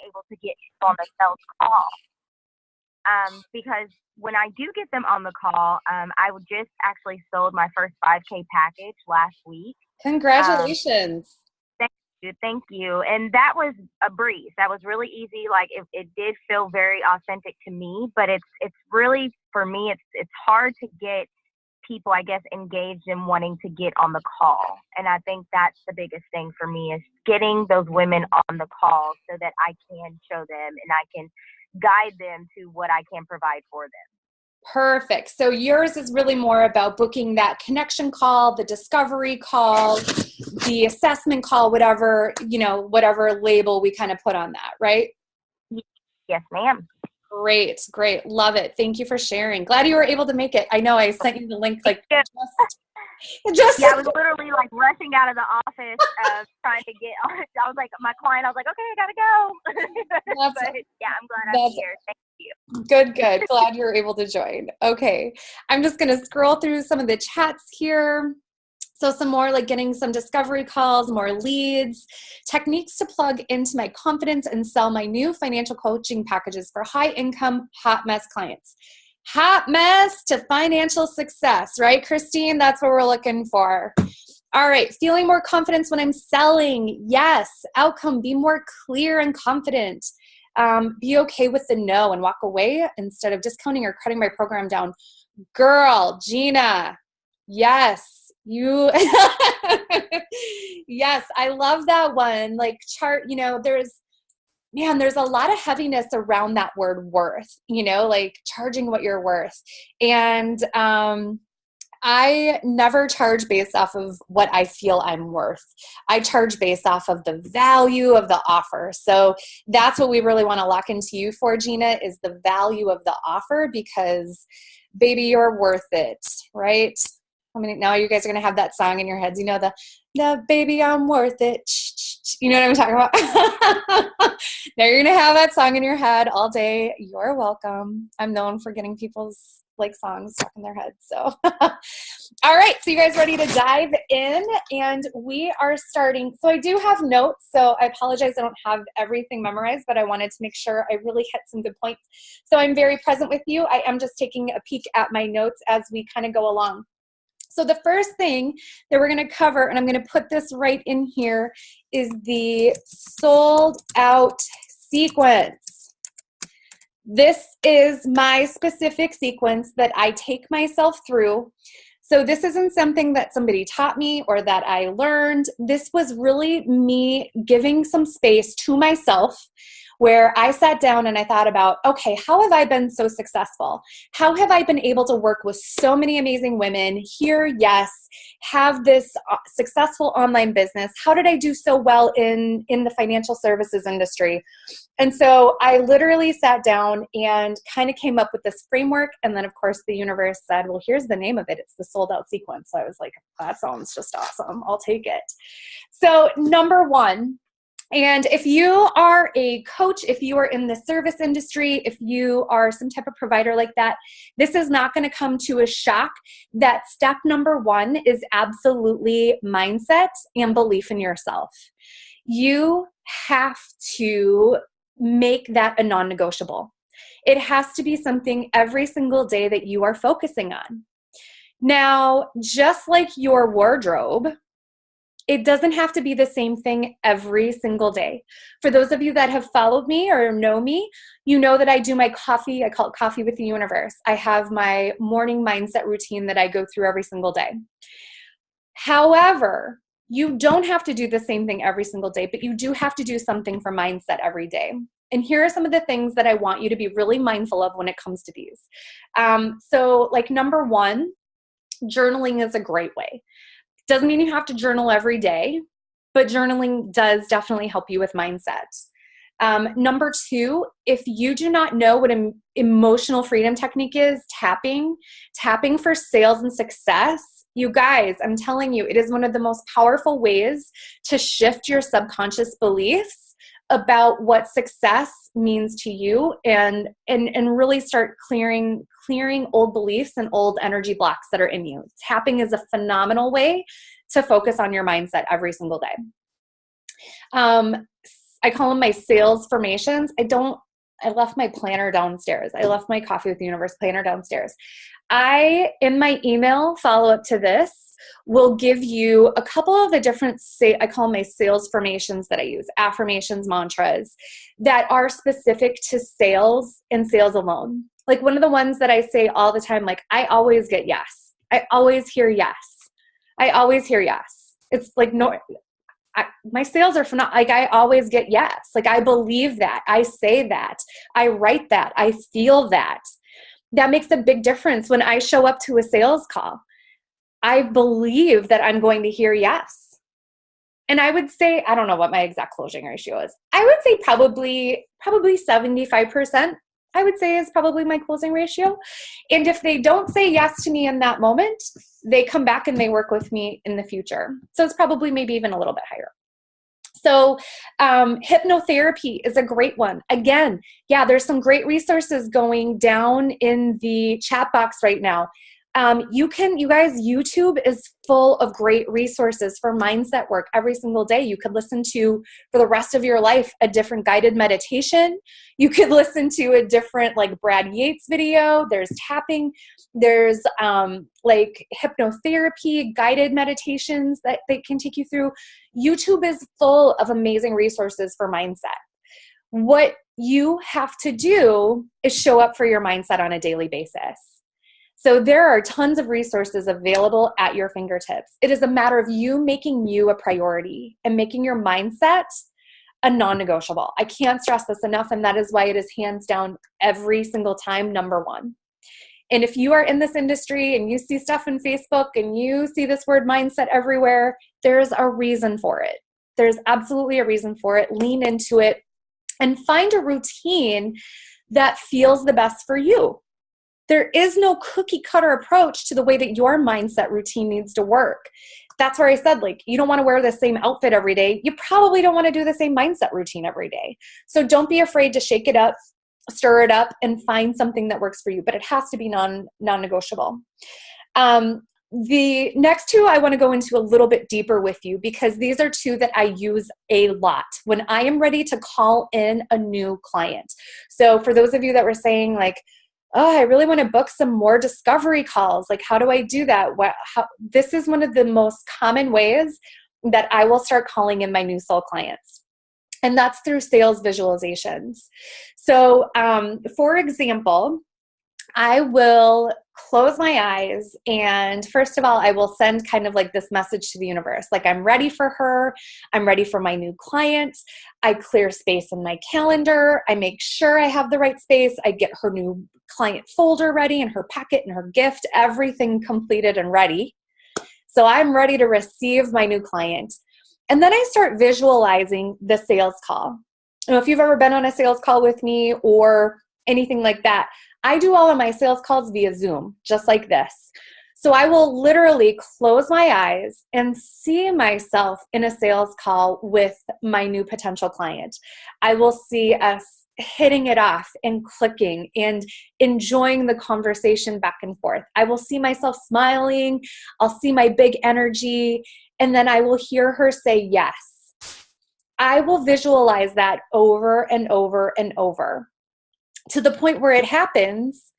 able to get people on the sales call. Because when I do get them on the call, I just actually sold my first 5K package last week. Congratulations. Thank you. And that was a breeze. That was really easy. Like it did feel very authentic to me, but it's really, for me, it's hard to get people, I guess, engaged in wanting to get on the call. And I think that's the biggest thing for me, is getting those women on the call so that I can show them and I can guide them to what I can provide for them. Perfect. So yours is really more about booking that connection call, the discovery call, the assessment call, whatever label we kind of put on that, right? Yes, ma'am. Great. Love it. Thank you for sharing. Glad you were able to make it. I know I sent you the link like just yeah, I was literally like rushing out of the office trying to get on. I was like, my client, I was like, okay, I gotta go. But yeah, I'm glad I'm here. Thank you. Good. Glad you were able to join. Okay. I'm just going to scroll through some of the chats here. So some more like getting some discovery calls, more leads, techniques to plug into my confidence and sell my new financial coaching packages for high income, hot mess clients. Hot mess to financial success, right, Christine? That's what we're looking for. All right. Feeling more confidence when I'm selling. Yes. Outcome, be more clear and confident. Be okay with the no and walk away instead of discounting or cutting my program down. Girl, Gina. Yes. You. Yes. I love that one. Like there's a lot of heaviness around that word worth, like charging what you're worth. And, I never charge based off of what I feel I'm worth. I charge based off of the value of the offer. So that's what we really want to lock into you for, Gina, is the value of the offer, because baby, you're worth it, right? I mean, now you guys are going to have that song in your heads. The baby, I'm worth it. You know what I'm talking about? Now you're going to have that song in your head all day. You're welcome. I'm known for getting people's songs stuck in their heads. So, all right. So you guys ready to dive in? And we are starting. So I do have notes. So I apologize. I don't have everything memorized, but I wanted to make sure I really hit some good points. So I'm very present with you. I am just taking a peek at my notes as we kind of go along. So the first thing that we're going to cover, and I'm going to put this right in here, is the sold out sequence. This is my specific sequence that I take myself through. So this isn't something that somebody taught me or that I learned. This was really me giving some space to myself, where I sat down and I thought about, okay, how have I been so successful? How have I been able to work with so many amazing women here? Yes. Have this successful online business. How did I do so well in the financial services industry? And so I literally sat down and kind of came up with this framework. And then of course the universe said, well, here's the name of it. It's the sold out sequence. So I was like, that sounds just awesome. I'll take it. So number one, and if you are a coach, if you are in the service industry, if you are some type of provider like that, this is not going to come to a shock that step number one is absolutely mindset and belief in yourself. You have to make that a non-negotiable. It has to be something every single day that you are focusing on. Now, just like your wardrobe, it doesn't have to be the same thing every single day. For those of you that have followed me or know me, you know that I do my coffee. I call it Coffee with the Universe. I have my morning mindset routine that I go through every single day. However, you don't have to do the same thing every single day, but you do have to do something for mindset every day. And here are some of the things that I want you to be really mindful of when it comes to these. So like number one, journaling is a great way. Doesn't mean you have to journal every day, but journaling does definitely help you with mindset. Number two, if you do not know what an emotional freedom technique is, tapping for sales and success, you guys, I'm telling you, it is one of the most powerful ways to shift your subconscious beliefs about what success means to you and really start clearing old beliefs and old energy blocks that are in you. Tapping is a phenomenal way to focus on your mindset every single day. I call them my sales formations. I left my planner downstairs. I left my Coffee with the Universe planner downstairs. In my email follow-up to this, will give you a couple of the different, I call them my sales formations that I use, affirmations, mantras that are specific to sales and sales alone. Like one of the ones that I say all the time, like, I always get yes. I always hear yes. I always hear yes. It's like, no, my sales are phenomenal. Like I always get yes. Like I believe that. I say that. I write that. I feel that. That makes a big difference when I show up to a sales call. I believe that I'm going to hear yes. And I would say, I don't know what my exact closing ratio is. I would say probably 75%, I would say is probably my closing ratio. And if they don't say yes to me in that moment, they come back and they work with me in the future. So it's probably maybe even a little bit higher. So hypnotherapy is a great one. Again, yeah, there's some great resources going down in the chat box right now. You guys, YouTube is full of great resources for mindset work every single day. You could listen to, for the rest of your life, a different guided meditation. You could listen to a different, like Brad Yates video. There's tapping. There's like hypnotherapy, guided meditations that they can take you through. YouTube is full of amazing resources for mindset. What you have to do is show up for your mindset on a daily basis. So there are tons of resources available at your fingertips. It is a matter of you making you a priority and making your mindset a non-negotiable. I can't stress this enough, and that is why it is hands down every single time number one. And if you are in this industry and you see stuff in Facebook and you see this word mindset everywhere, there's a reason for it. There's absolutely a reason for it. Lean into it and find a routine that feels the best for you. There is no cookie cutter approach to the way that your mindset routine needs to work. That's where I said, like, you don't want to wear the same outfit every day. You probably don't want to do the same mindset routine every day. So don't be afraid to shake it up, stir it up, and find something that works for you. But it has to be non-negotiable. The next two I want to go into a little bit deeper with you because these are two that I use a lot when I am ready to call in a new client. So for those of you that were saying like, oh, I really want to book some more discovery calls. Like, how do I do that? This is one of the most common ways that I will start calling in my new soul clients. And that's through sales visualizations. So, for example, I will close my eyes and first of all, I will send kind of like this message to the universe. Like I'm ready for her. I'm ready for my new client. I clear space in my calendar. I make sure I have the right space. I get her new client folder ready and her packet and her gift, everything completed and ready. So I'm ready to receive my new client. And then I start visualizing the sales call. You know, if you've ever been on a sales call with me or anything like that, I do all of my sales calls via Zoom, just like this. So I will literally close my eyes and see myself in a sales call with my new potential client. I will see us hitting it off and clicking and enjoying the conversation back and forth. I will see myself smiling. I'll see my big energy, and then I will hear her say yes. I will visualize that over and over and over, to the point where it happens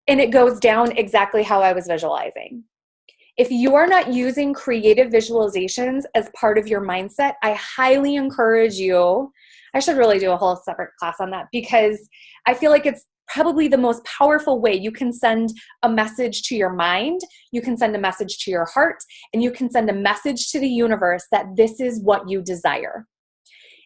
and it goes down exactly how I was visualizing. If you are not using creative visualizations as part of your mindset, I highly encourage you. I should really do a whole separate class on that because I feel like it's probably the most powerful way you can send a message to your mind, you can send a message to your heart, and you can send a message to the universe that this is what you desire.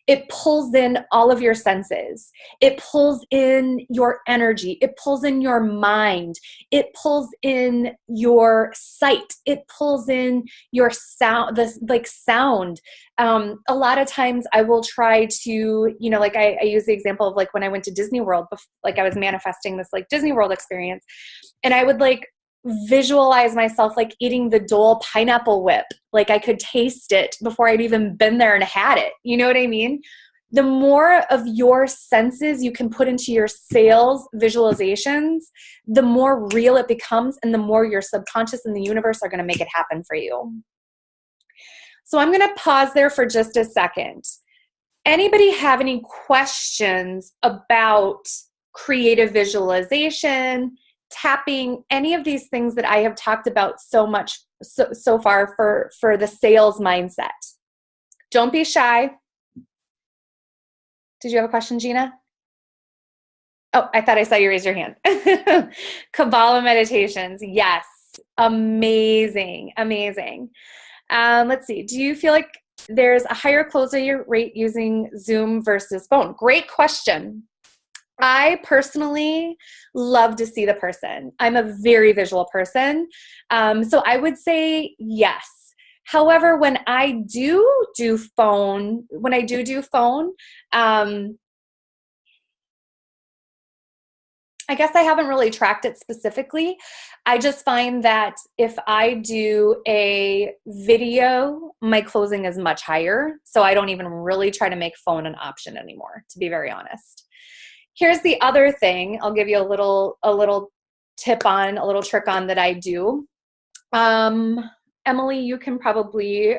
It pulls in all of your senses. It pulls in your energy. It pulls in your mind. It pulls in your sight. It pulls in your sound, sound. A lot of times I will try to, like I use the example of like when I went to Disney World, like I was manifesting this like Disney World experience, and I would like visualize myself like eating the Dole pineapple whip. Like I could taste it before I'd even been there and had it. You know what I mean? The more of your senses you can put into your sales visualizations, the more real it becomes and the more your subconscious and the universe are going to make it happen for you. So I'm going to pause there for just a second. Anybody have any questions about creative visualization, tapping, any of these things that I have talked about so much so far for the sales mindset? Don't be shy. Did you have a question, Gina? Oh, I thought I saw you raise your hand. Kabbalah meditations. Yes. Amazing. Amazing. Let's see. Do you feel like there's a higher closure rate using Zoom versus phone? Great question. I personally love to see the person. I'm a very visual person. So I would say yes. However, when I do phone, I guess I haven't really tracked it specifically. I just find that if I do a video, my closing is much higher. So I don't even really try to make phone an option anymore, to be very honest. Here's the other thing. I'll give you a little tip on, a little trick on that I do. Emily, you can probably,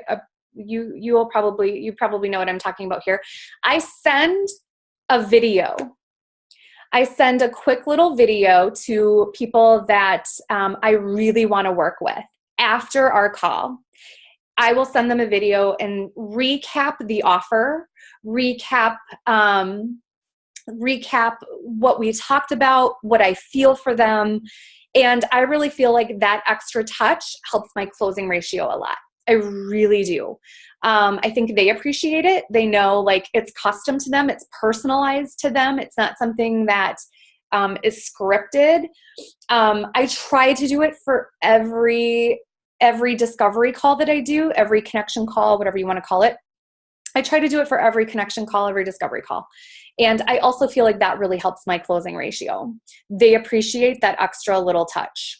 you probably know what I'm talking about here. I send a video. I send a quick little video to people that I really want to work with after our call. I will send them a video and recap the offer, recap what we talked about, what I feel for them. And I really feel like that extra touch helps my closing ratio a lot. I really do. I think they appreciate it. They know like it's custom to them. It's personalized to them. It's not something that is scripted. I try to do it for every discovery call that I do, every connection call, whatever you want to call it. I try to do it for every connection call, every discovery call. And I also feel like that really helps my closing ratio. They appreciate that extra little touch.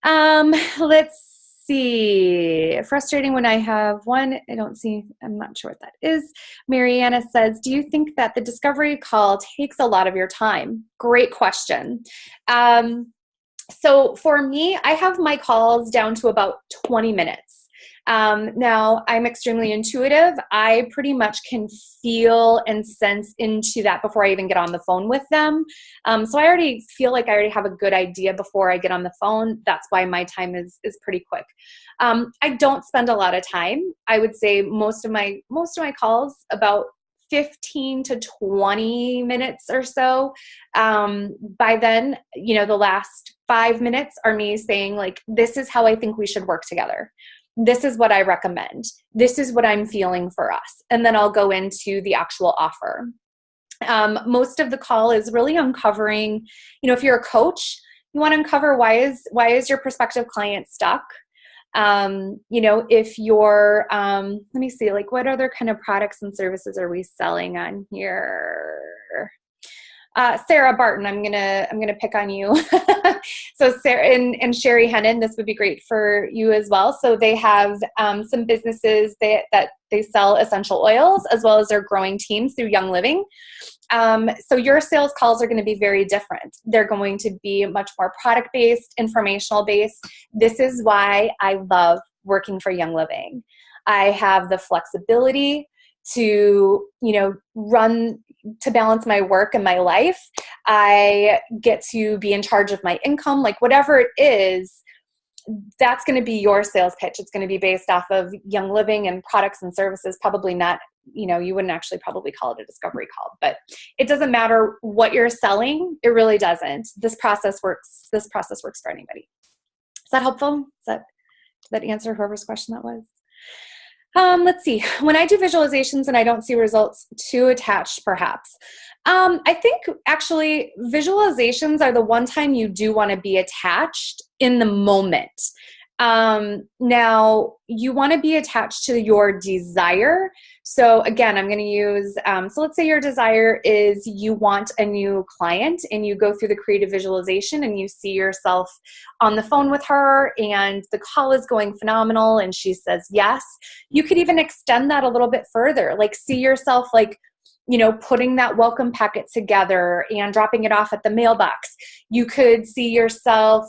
Let's see. Frustrating when I have one. I'm not sure what that is. Mariana says, do you think that the discovery call takes a lot of your time? Great question. So for me, I have my calls down to about 20 minutes. Now, I'm extremely intuitive. I pretty much can feel and sense into that before I even get on the phone with them. So I already feel like I already have a good idea before I get on the phone. That's why my time is pretty quick. I don't spend a lot of time. I would say most of my calls, about 15 to 20 minutes or so. By then, the last 5 minutes are me saying like, this is how I think we should work together. This is what I recommend. This is what I'm feeling for us. And then I'll go into the actual offer. Most of the call is really uncovering, if you're a coach, you want to uncover why is your prospective client stuck? If you're, let me see, like what other kind of products and services are we selling on here? Sarah Barton, I'm gonna pick on you. So Sarah and Sherry Hennon, this would be great for you as well. So they have some businesses that they sell essential oils as well as their growing teams through Young Living. So your sales calls are going to be very different. They're going to be much more product-based, informational-based. This is why I love working for Young Living. I have the flexibility to, to balance my work and my life. I get to be in charge of my income, like whatever it is, that's going to be your sales pitch. It's going to be based off of Young Living and products and services, probably not, you wouldn't actually probably call it a discovery call, but it doesn't matter what you're selling. It really doesn't. This process works for anybody. Is that helpful? Did that answer whoever's question that was? Let's see. When I do visualizations and I don't see results, too attached, perhaps. I think actually visualizations are the one time you do want to be attached in the moment. Now, you want to be attached to your desire. So again, I'm going to use, so let's say your desire is you want a new client and you go through the creative visualization and you see yourself on the phone with her and the call is going phenomenal and she says yes. You could even extend that a little bit further, like see yourself like putting that welcome packet together and dropping it off at the mailbox. You could see yourself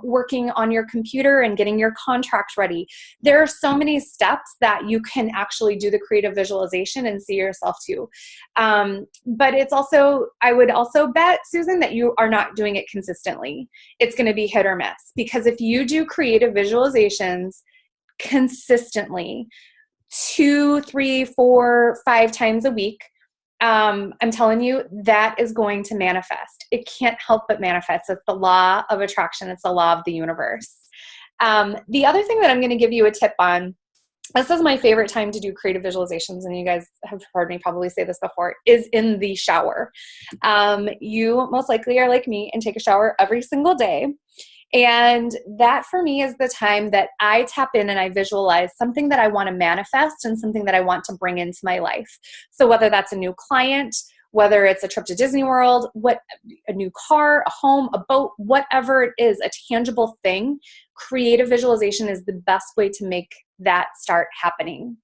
working on your computer and getting your contract ready. There are so many steps that you can actually do the creative visualization and see yourself to. But it's also, I would also bet, Susan, that you are not doing it consistently. It's going to be hit or miss, because if you do creative visualizations consistently 2, 3, 4, 5 times a week, I'm telling you, that is going to manifest. It can't help but manifest. It's the law of attraction. It's the law of the universe. The other thing that I'm going to give you a tip on, this is my favorite time to do creative visualizations, and you guys have heard me probably say this before, is in the shower. You most likely are like me and take a shower every single day. And that for me is the time that I tap in and I visualize something that I want to manifest and something that I want to bring into my life. So whether that's a new client, whether it's a trip to Disney World, a new car, a home, a boat, whatever it is, a tangible thing, creative visualization is the best way to make that start happening.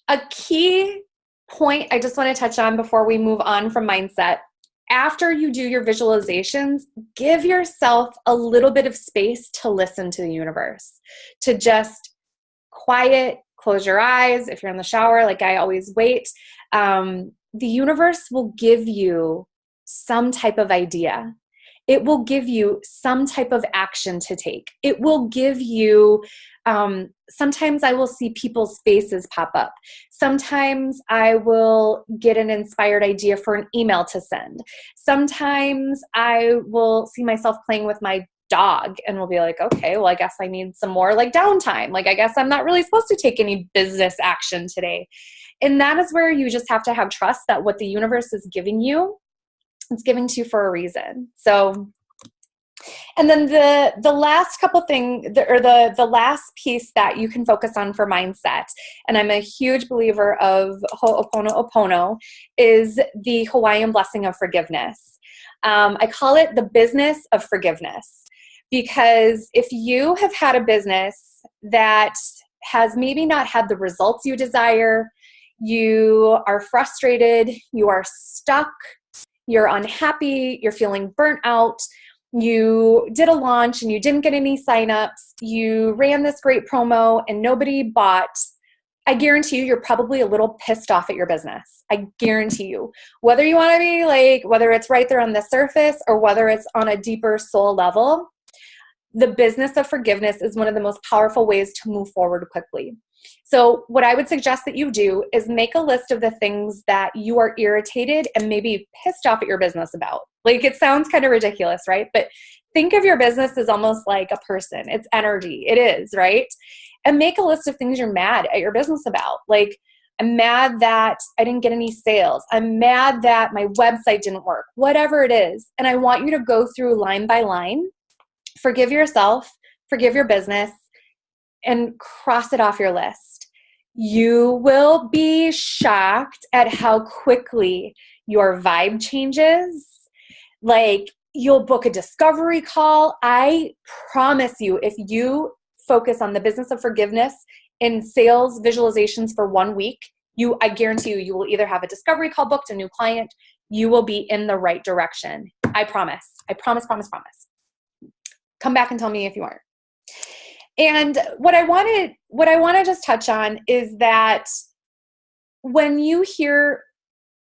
A key point I just want to touch on before we move on from mindset: after you do your visualizations, give yourself a little bit of space to listen to the universe, to just quiet, close your eyes. If you're in the shower, like I always wait, the universe will give you some type of idea. It will give you some type of action to take. It will give you, sometimes I will see people's faces pop up. Sometimes I will get an inspired idea for an email to send. Sometimes I will see myself playing with my dog and will be like, okay, well, I guess I need some more like downtime. Like, I guess I'm not really supposed to take any business action today. And that is where you just have to have trust that what the universe is giving you, it's giving to you for a reason. So, and then the last couple things, the last piece that you can focus on for mindset, and I'm a huge believer of Ho'oponopono, is the Hawaiian blessing of forgiveness. I call it the business of forgiveness, because if you have had a business that has maybe not had the results you desire, you are frustrated, you are stuck, you're unhappy, you're feeling burnt out, you did a launch and you didn't get any signups, you ran this great promo and nobody bought, I guarantee you, you're probably a little pissed off at your business. I guarantee you. Whether you want to be like, whether it's right there on the surface or whether it's on a deeper soul level, the business of forgiveness is one of the most powerful ways to move forward quickly. So what I would suggest that you do is make a list of the things that you are irritated and maybe pissed off at your business about. Like, it sounds kind of ridiculous, right? But think of your business as almost like a person. It's energy. It is, right? And make a list of things you're mad at your business about. Like, I'm mad that I didn't get any sales. I'm mad that my website didn't work, whatever it is. And I want you to go through line by line, forgive yourself, forgive your business, and cross it off your list. You will be shocked at how quickly your vibe changes. Like, you'll book a discovery call. I promise you, if you focus on the business of forgiveness in sales visualizations for 1 week, I guarantee you will either have a discovery call booked, a new client. You will be in the right direction. I promise. I promise, promise, promise. Come back and tell me if you aren't. And what I want to just touch on is that when you hear,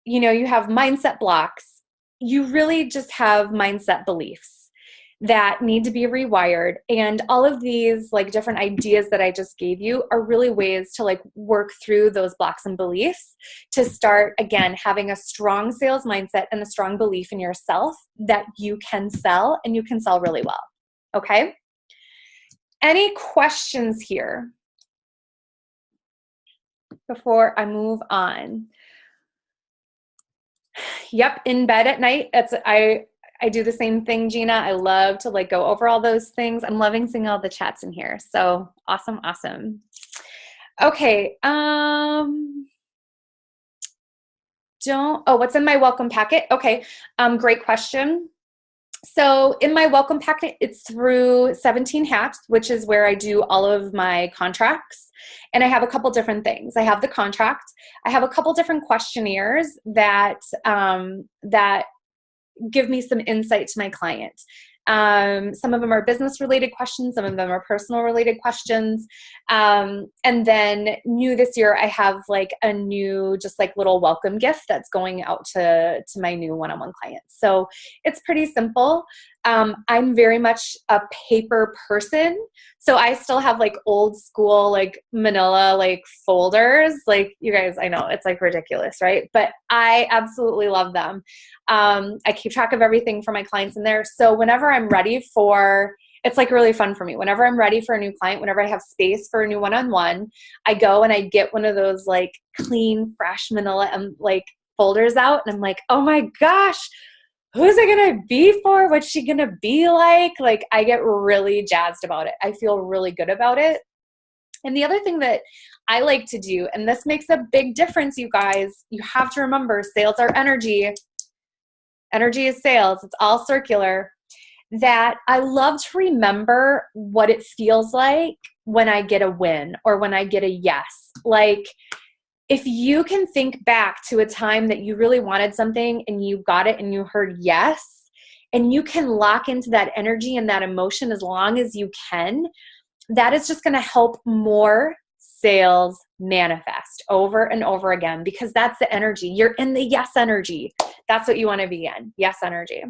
you have mindset blocks, you really just have mindset beliefs that need to be rewired. And all of these like different ideas that I just gave you are really ways to like work through those blocks and beliefs to start, again, having a strong sales mindset and a strong belief in yourself that you can sell, and you can sell really well. Okay? Any questions here before I move on? Yep, in bed at night. I do the same thing, Gina. I love to like go over all those things. I'm loving seeing all the chats in here. So awesome, awesome. Okay. What's in my welcome packet? Okay. Great question. So in my welcome packet, it's through 17 Hats, which is where I do all of my contracts. And I have a couple different things. I have the contract. I have a couple different questionnaires that give me some insight to my client. Some of them are business related questions. Some of them are personal related questions. And then new this year, I have like a new, just like little welcome gift that's going out to my new one-on-one clients. So it's pretty simple. I'm very much a paper person. So I still have like old school, like manila, like folders. Like you guys, I know it's like ridiculous, right? But I absolutely love them. I keep track of everything for my clients in there. So whenever I'm ready for, it's like really fun for me. Whenever I'm ready for a new client, whenever I have space for a new one-on-one, I go and I get one of those like clean, fresh manila and like folders out. And I'm like, oh my gosh, who's it going to be for? What's she going to be like? Like I get really jazzed about it. I feel really good about it. And the other thing that I like to do, and this makes a big difference, you guys, you have to remember sales are energy. Energy is sales. It's all circular. That I love to remember what it feels like when I get a win or when I get a yes. Like if you can think back to a time that you really wanted something and you got it and you heard yes, and you can lock into that energy and that emotion as long as you can, that is just going to help more sales manifest over and over again, because that's the energy. You're in the yes energy. That's what you want to be in. Yes energy.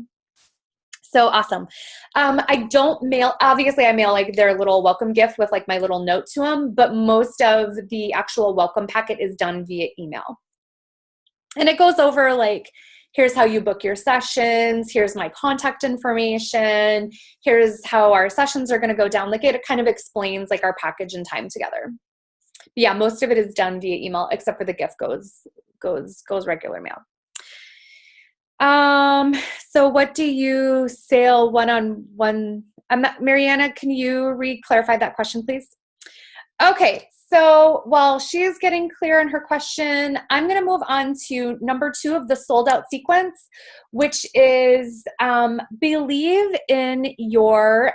So awesome. I don't mail, obviously I mail like their little welcome gift with like my little note to them, but most of the actual welcome packet is done via email. And it goes over like, here's how you book your sessions. Here's my contact information. Here's how our sessions are going to go down. Like it kind of explains like our package and time together. But yeah, most of it is done via email, except for the gift goes regular mail. So what do you sell one-on-one? Mariana, can you re-clarify that question, please? Okay, so while she's getting clear on her question, I'm going to move on to number 2 of the sold out sequence, which is believe in your,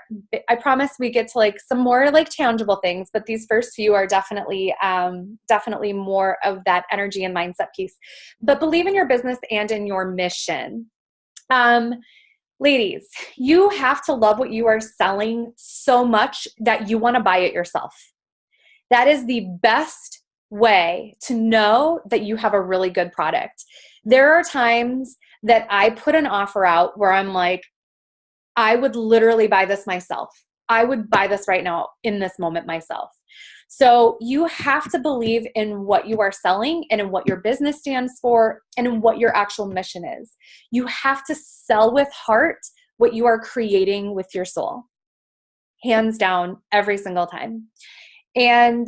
I promise we get to like some more like tangible things, but these first few are definitely more of that energy and mindset piece. But believe in your business and in your mission. Ladies, you have to love what you are selling so much that you want to buy it yourself. That is the best way to know that you have a really good product. There are times that I put an offer out where I'm like, I would literally buy this myself. I would buy this right now in this moment myself. So you have to believe in what you are selling and in what your business stands for and in what your actual mission is. You have to sell with heart what you are creating with your soul. Hands down, every single time. And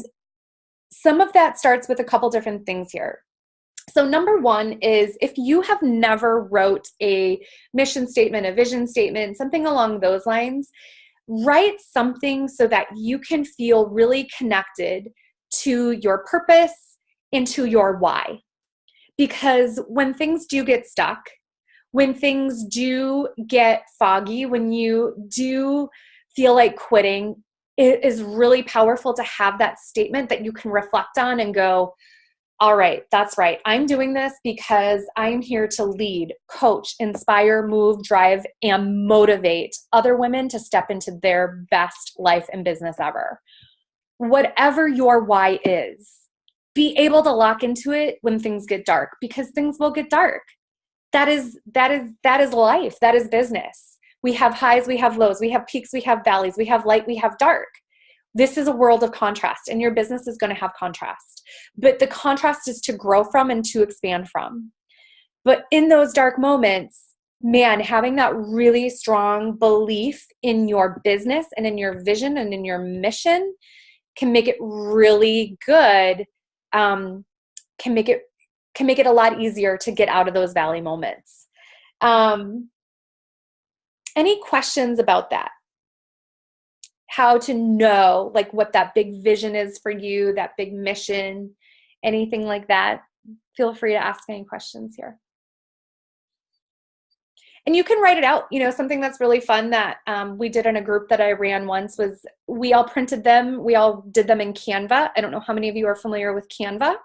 some of that starts with a couple different things here. So number 1 is if you have never wrote a mission statement, a vision statement, something along those lines, write something so that you can feel really connected to your purpose and to your why. Because when things do get stuck, when things do get foggy, when you do feel like quitting, it is really powerful to have that statement that you can reflect on and go, all right, that's right. I'm doing this because I'm here to lead, coach, inspire, move, drive, and motivate other women to step into their best life and business ever. Whatever your why is, be able to lock into it when things get dark, because things will get dark. That is life. That is business. We have highs, we have lows, we have peaks, we have valleys, we have light, we have dark. This is a world of contrast, and your business is going to have contrast. But the contrast is to grow from and to expand from. But in those dark moments, man, having that really strong belief in your business and in your vision and in your mission can make it really good, can make it a lot easier to get out of those valley moments. Any questions about that? How to know like what that big vision is for you, that big mission, anything like that? Feel free to ask any questions here. And you can write it out. Something that's really fun that we did in a group that I ran once was we all printed them. We all did them in Canva. I don't know how many of you are familiar with Canva,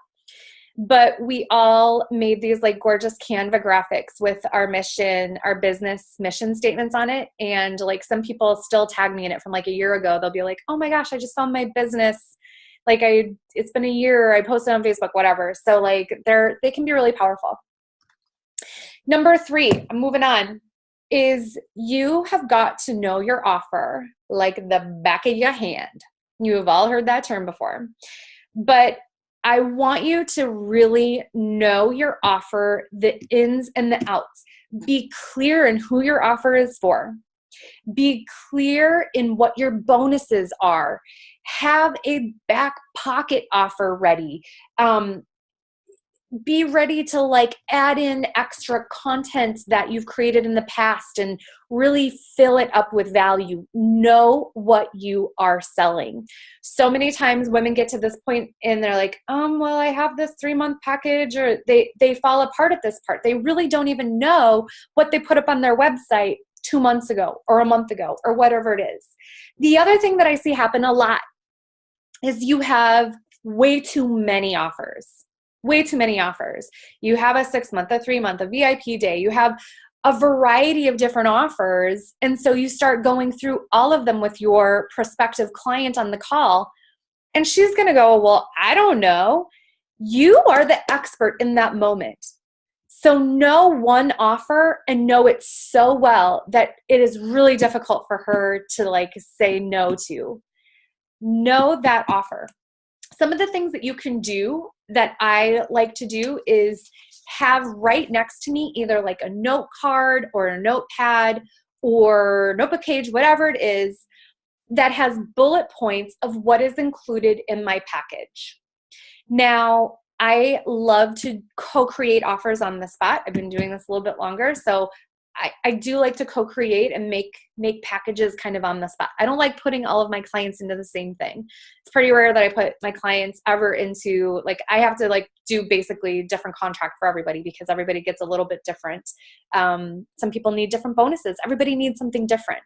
but we all made these like gorgeous Canva graphics with our mission, our business mission statements on it. And like some people still tag me in it from like a year ago. They'll be like, oh my gosh, I just found my business. Like it's been a year. I posted on Facebook, whatever. So like they can be really powerful. Number 3, I'm moving on, is you have got to know your offer like the back of your hand. You have all heard that term before. But I want you to really know your offer, the ins and the outs. Be clear in who your offer is for. Be clear in what your bonuses are. Have a back pocket offer ready. Be ready to like add in extra content that you've created in the past and really fill it up with value. Know what you are selling. So many times women get to this point and they're like, well, I have this 3-month package, or they fall apart at this part. They really don't even know what they put up on their website 2 months ago or a month ago or whatever it is. The other thing that I see happen a lot is you have way too many offers. Way too many offers. You have a 6-month, a 3-month, a VIP day. You have a variety of different offers. And so you start going through all of them with your prospective client on the call. And she's going to go, well, I don't know. You are the expert in that moment. So know one offer and know it so well that it is really difficult for her to like say no to. Know that offer. Some of the things that you can do that I like to do is have right next to me either like a note card or a notepad or notebook page, whatever it is, that has bullet points of what is included in my package. Now, I love to co-create offers on the spot. I've been doing this a little bit longer, so I do like to co-create and make packages kind of on the spot. I don't like putting all of my clients into the same thing. It's pretty rare that I put my clients ever into, like, I have to like do basically different contract for everybody because everybody gets a little bit different. Some people need different bonuses. Everybody needs something different.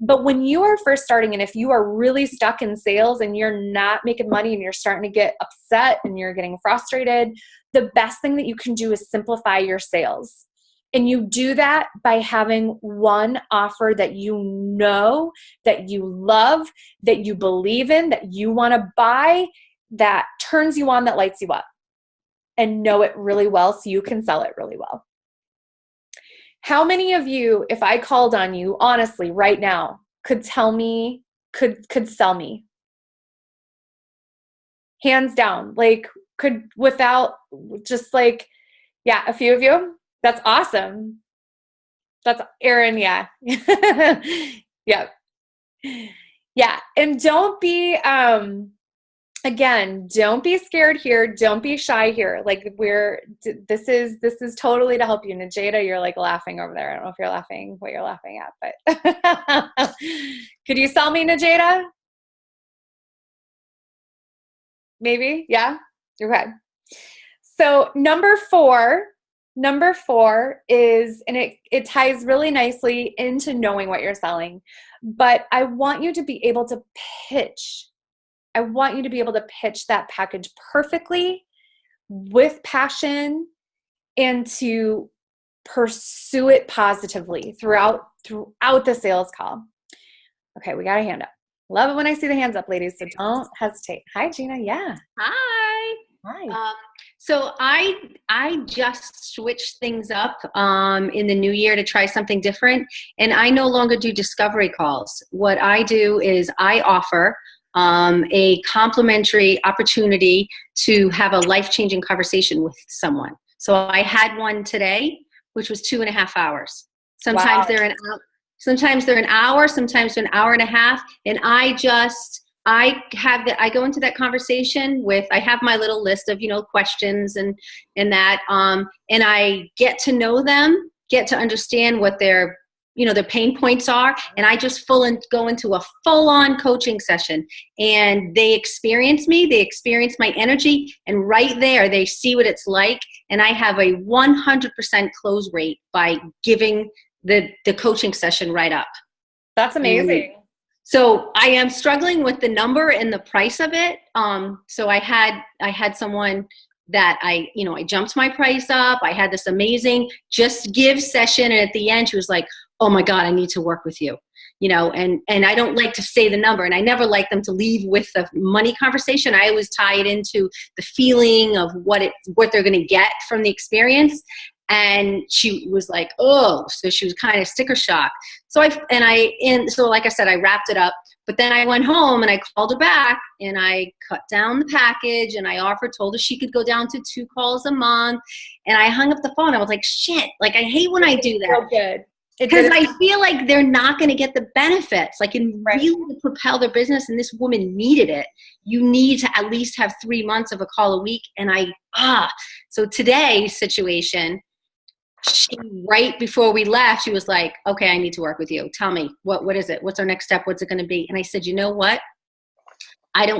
But when you are first starting, and if you are really stuck in sales and you're not making money and you're starting to get upset and you're getting frustrated, the best thing that you can do is simplify your sales. And you do that by having one offer that you know, that you love, that you believe in, that you want to buy, that turns you on, that lights you up. And know it really well so you can sell it really well. How many of you, if I called on you, honestly, right now, could tell me, could sell me? Hands down, like could, without just like, yeah, a few of you. That's awesome. That's Erin, yeah. Yep. Yeah, and don't be, again, don't be scared here. Don't be shy here. Like this is totally to help you. Najeda, you're like laughing over there. I don't know if you're laughing what you're laughing at, but could you sell me, Najeda? Maybe, yeah? Okay. So number four is, and it ties really nicely into knowing what you're selling, but I want you to be able to pitch. I want you to be able to pitch that package perfectly with passion and to pursue it positively throughout the sales call. Okay, we got a hand up. Love it when I see the hands up, ladies, so don't hesitate. Hi, Gina. Yeah. Hi. Hi. So I just switched things up in the new year to try something different, and I no longer do discovery calls. What I do is I offer a complimentary opportunity to have a life-changing conversation with someone. So I had one today, which was 2.5 hours. Sometimes they're an hour, sometimes they're an hour, sometimes they're an hour and a half, and I go into that conversation with, I have my little list of, questions and that, and I get to know them, get to understand what their pain points are. And I just go into a full-on coaching session, and they experience me, they experience my energy, and right there, they see what it's like. And I have a 100% close rate by giving the coaching session right up. That's amazing. So I am struggling with the number and the price of it. So I had someone that I jumped my price up. I had this amazing just give session. And at the end, she was like, oh my God, I need to work with you. And I don't like to say the number, and I never like them to leave with the money conversation. I always tie it into the feeling of what they're going to get from the experience. And she was like, oh, so she was kind of sticker shock. So like I said, I wrapped it up, but then I went home and I called her back and I cut down the package and I told her she could go down to 2 calls a month. And I hung up the phone. I was like, shit, like I hate when I do that. So good. Because I feel like they're not going to get the benefits. Like really propel their business, and this woman needed it. You need to at least have 3 months of a call a week. And so today's situation, right before we left, she was like, okay, I need to work with you. Tell me, what is it? What's our next step? What's it going to be? And I said, you know what?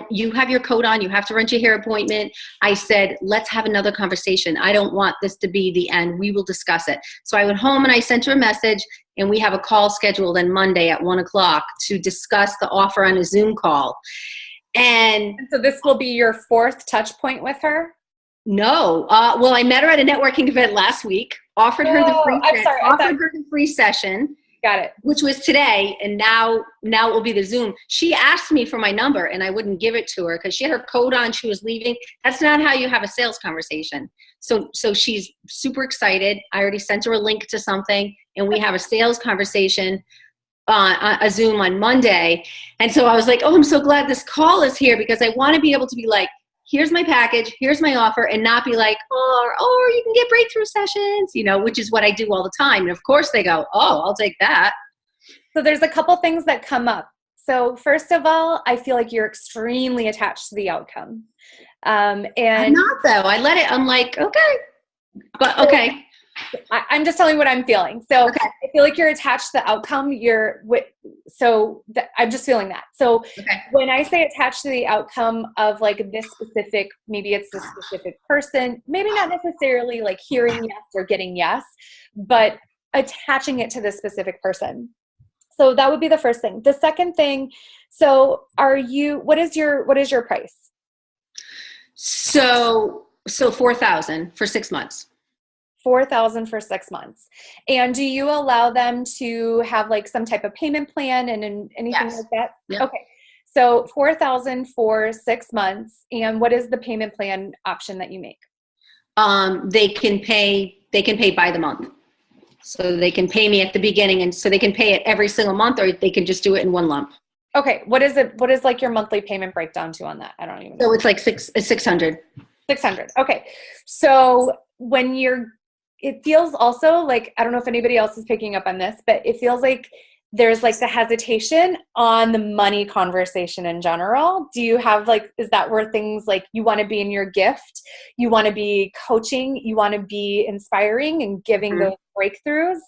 You have your coat on. You have to rent your hair appointment. I said, let's have another conversation. I don't want this to be the end. We will discuss it. So I went home and I sent her a message, and we have a call scheduled on Monday at 1:00 to discuss the offer on a Zoom call. And so this will be your 4th touch point with her? No. Well, I met her at a networking event last week, offered her the free session. Got it. Which was today, and now it will be the Zoom. She asked me for my number, and I wouldn't give it to her because she had her coat on. She was leaving. That's not how you have a sales conversation. So she's super excited. I already sent her a link to something, and we have a sales conversation on a Zoom on Monday. And so I was like, oh, I'm so glad this call is here because I want to be able to be like, here's my package, here's my offer, and not be like, oh, you can get breakthrough sessions, which is what I do all the time. And of course they go, oh, I'll take that. So there's a couple things that come up. So first of all, I feel like you're extremely attached to the outcome. And I'm not though. I'm like, okay, but okay. I'm just telling you what I'm feeling. So okay. I feel like you're attached to the outcome. I'm just feeling that. So when I say attached to the outcome of like this specific, maybe it's this specific person, maybe not necessarily like hearing yes or getting yes, but attaching it to this specific person. So that would be the first thing. The second thing, so what is your price? So 4,000 for 6 months. 4,000 for 6 months. And do you allow them to have like some type of payment plan and anything like that? Yep. Okay. So 4,000 for 6 months. And what is the payment plan option that you make? They can pay by the month. So they can pay me at the beginning, and so they can pay it every single month, or they can just do it in one lump. Okay. What is like your monthly payment breakdown to on that? I don't even know. So it's like 600. 600. Okay. So it feels also like, I don't know if anybody else is picking up on this, but it feels like there's like the hesitation on the money conversation in general. Do you have is that where things like you want to be in your gift, you want to be coaching, you want to be inspiring and giving those breakthroughs,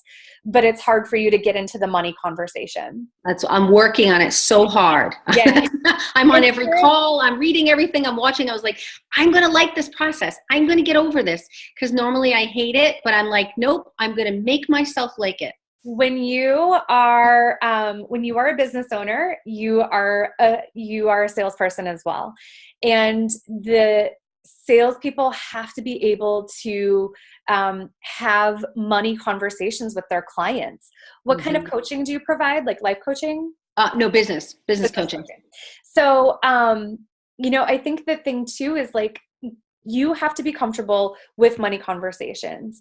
but it's hard for you to get into the money conversation? I'm working on it so hard. Yeah. I'm on every call. I'm reading everything. I'm watching. I was like, I'm going to like this process. I'm going to get over this, because normally I hate it, but I'm like, nope, I'm going to make myself like it. When you are a business owner, you are a salesperson as well. And the salespeople have to be able to have money conversations with their clients. What kind of coaching do you provide? Like life coaching? No, business coaching. So, I think the thing too is like, you have to be comfortable with money conversations.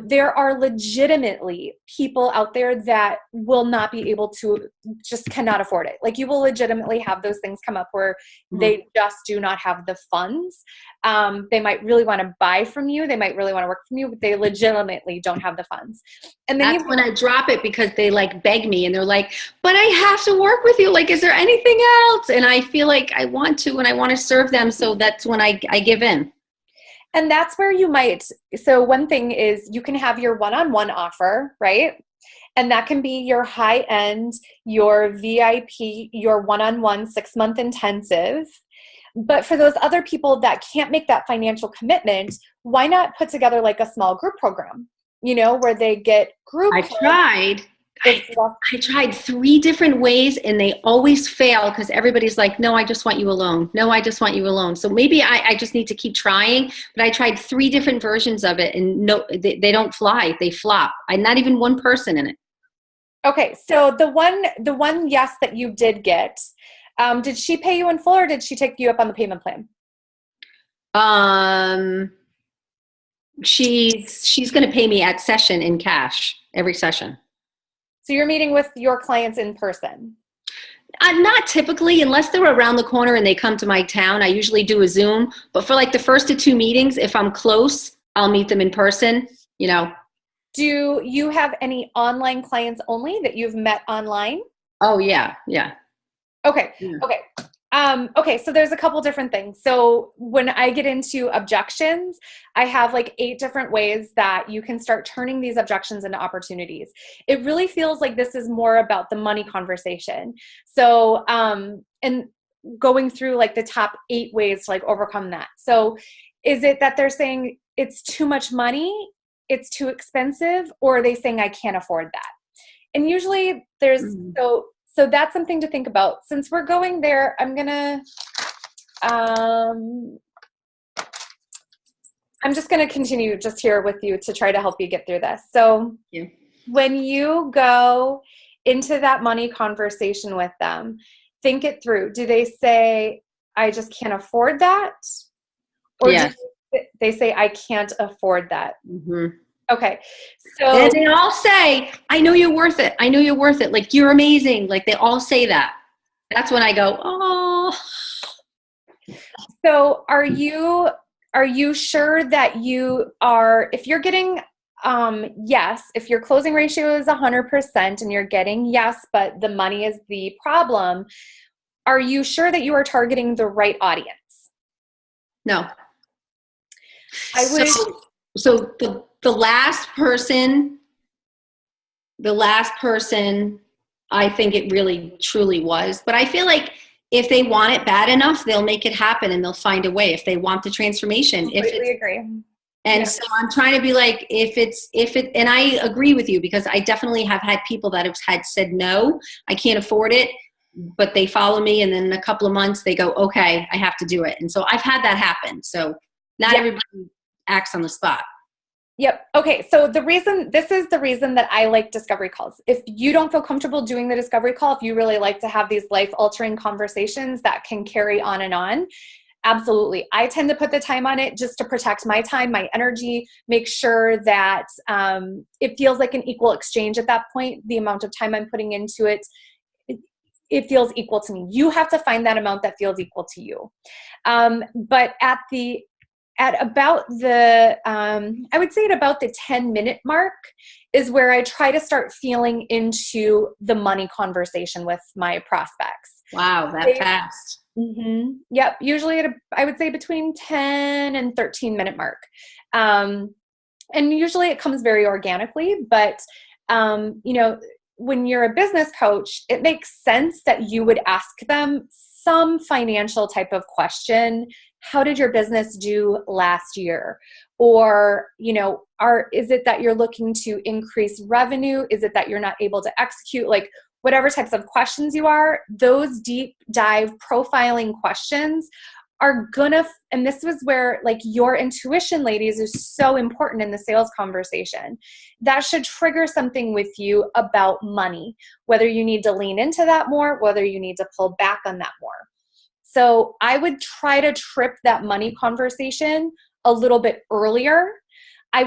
There are legitimately people out there that will not be able to, just cannot afford it. Like you will legitimately have those things come up where they just do not have the funds. They might really want to buy from you. They might really want to work from you, but they legitimately don't have the funds. And then that's when I drop it, because they like beg me and they're like, but I have to work with you. Like, is there anything else? And I feel like I want to, and I want to serve them. So that's when I give in. And that's where you might, so one thing is you can have your one-on-one offer, right? And that can be your high end, your VIP, your one-on-one 6-month intensive. But for those other people that can't make that financial commitment, why not put together like a small group program? where they get group I've calls. tried. I tried 3 different ways and they always fail because everybody's like, no, I just want you alone. No, I just want you alone. So maybe I just need to keep trying, but I tried 3 different versions of it and no, they don't fly. They flop. I'm not even one person in it. Okay. So the one yes that you did get, did she pay you in full or did she take you up on the payment plan? She's going to pay me at session in cash every session. So you're meeting with your clients in person? Not typically, unless they're around the corner and they come to my town. I usually do a Zoom, but for like the first of 2 meetings, if I'm close, I'll meet them in person, Do you have any online clients only that you've met online? Oh yeah. Yeah. Okay. Yeah. Okay. Okay. So there's a couple different things. So when I get into objections, I have like 8 different ways that you can start turning these objections into opportunities. It really feels like this is more about the money conversation. So, and going through like the top 8 ways to like overcome that. So is it that they're saying it's too much money, it's too expensive, or are they saying I can't afford that? And usually there's, so that's something to think about. Since we're going there, I'm just going to continue just here with you to try to help you get through this. So when you go into that money conversation with them, think it through. Do they say, I just can't afford that? Or do they say, I can't afford that? Mm-hmm. Okay. So and they all say, I know you're worth it. I know you're worth it. Like, you're amazing. Like, they all say that. That's when I go, oh. So are you sure that you are, if you're getting, yes, if your closing ratio is 100% and you're getting yes, but the money is the problem, are you sure that you are targeting the right audience? No. I would. So the last person, I think it really truly was. But I feel like if they want it bad enough, they'll make it happen and they'll find a way if they want the transformation. Completely agree. And so I'm trying to be like, and I agree with you because I definitely have had people that have said, no, I can't afford it, but they follow me. And then in a couple of months they go, okay, I have to do it. And so I've had that happen. So not everybody acts on the spot. Yep. Okay. So this is the reason that I like discovery calls. If you don't feel comfortable doing the discovery call, if you really like to have these life altering conversations that can carry on, absolutely. I tend to put the time on it just to protect my time, my energy, make sure that it feels like an equal exchange at that point. The amount of time I'm putting into it, it feels equal to me. You have to find that amount that feels equal to you. But at about the, I would say at about the 10-minute mark is where I try to start feeling into the money conversation with my prospects. Wow, that fast. Mm-hmm. Yep. Usually I would say between 10 and 13-minute mark. And usually it comes very organically, but, when you're a business coach, it makes sense that you would ask them some financial type of question. How did your business do last year? Or, is it that you're looking to increase revenue? Is it that you're not able to execute? Like, whatever types of questions you are, those deep dive profiling questions are gonna, and this was where like your intuition, ladies, is so important in the sales conversation. That should trigger something with you about money, whether you need to lean into that more, whether you need to pull back on that more. So I would try to trip that money conversation a little bit earlier. I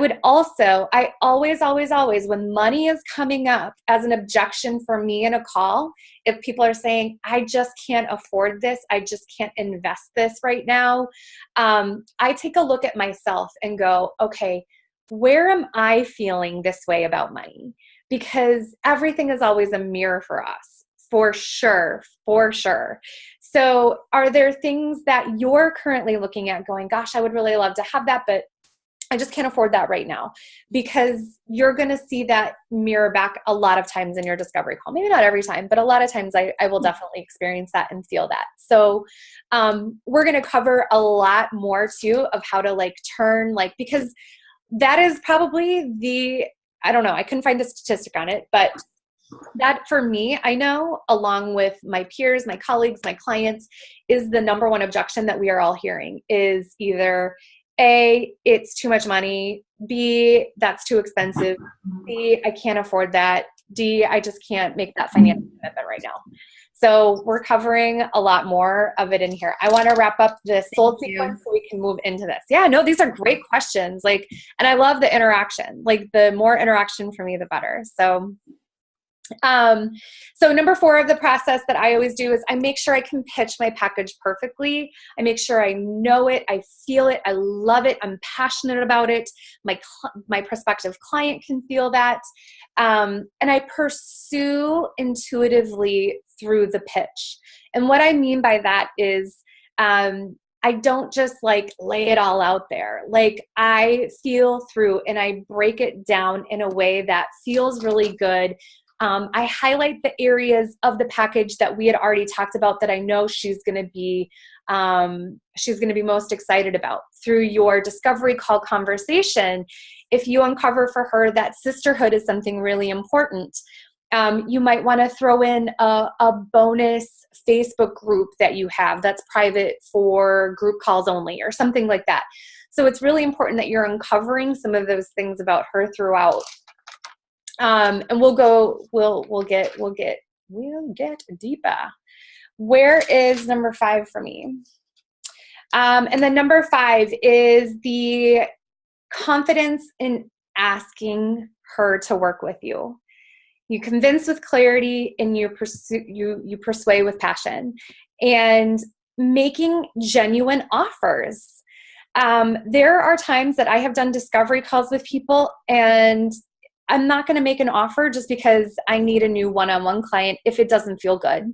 always, when money is coming up as an objection for me in a call, if people are saying, I just can't afford this, I just can't invest this right now, I take a look at myself and go, okay, where am I feeling this way about money? Because everything is always a mirror for us. For sure. So are there things that you're currently looking at going, gosh, I would really love to have that, but I just can't afford that right now? Because you're going to see that mirror back a lot of times in your discovery call. Maybe not every time, but a lot of times I will definitely experience that and feel that. So we're going to cover a lot more too of how to turn, because that is probably I don't know, I couldn't find a statistic on it, but that for me, I know, along with my peers, my colleagues, my clients, is the number one objection that we are all hearing is either A, it's too much money, B, that's too expensive, C, I can't afford that, D, I just can't make that financial commitment right now. So we're covering a lot more of it in here. I want to wrap up this sold sequence so we can move into this. Yeah, no, these are great questions. Like, and I love the interaction. Like, the more interaction for me, the better. So number 4 of the process that I always do is I make sure I can pitch my package perfectly. I make sure I know it, I feel it, I love it, I'm passionate about it. My prospective client can feel that. And I pursue intuitively through the pitch. And what I mean by that is, I don't just like lay it all out there. Like, I feel through and I break it down in a way that feels really good. I highlight the areas of the package that we had already talked about that I know she's going to be most excited about. Through your discovery call conversation, if you uncover for her that sisterhood is something really important, you might want to throw in a bonus Facebook group that you have that's private for group calls only or something like that. So it's really important that you're uncovering some of those things about her throughout. And we'll get deeper. Where is number 5 for me? And then number 5 is the confidence in asking her to work with you. You convince with clarity and you persuade with passion, and making genuine offers. There are times that I have done discovery calls with people, and I'm not going to make an offer just because I need a new one-on-one client if it doesn't feel good.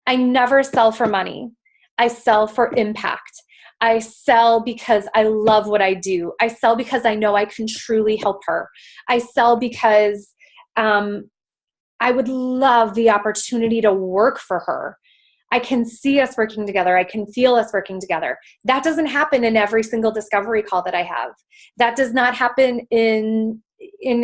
I never sell for money. I sell for impact. I sell because I love what I do. I sell because I know I can truly help her. I sell because I would love the opportunity to work for her. I can see us working together. I can feel us working together. That doesn't happen in every single discovery call that I have. That does not happen in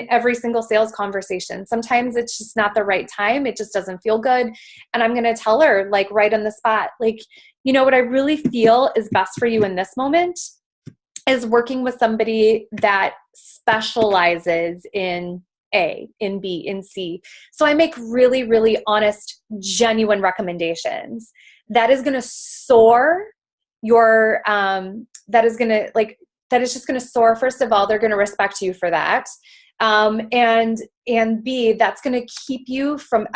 every single sales conversation. Sometimes it's just not the right time. It just doesn't feel good. And I'm going to tell her, like, right on the spot, like, you know what I really feel is best for you in this moment is working with somebody that specializes in A, in B, in C. So I make really, really honest, genuine recommendations. That is going to soar your, that is just going to soar. First of all, they're going to respect you for that. And B, that's going to keep you from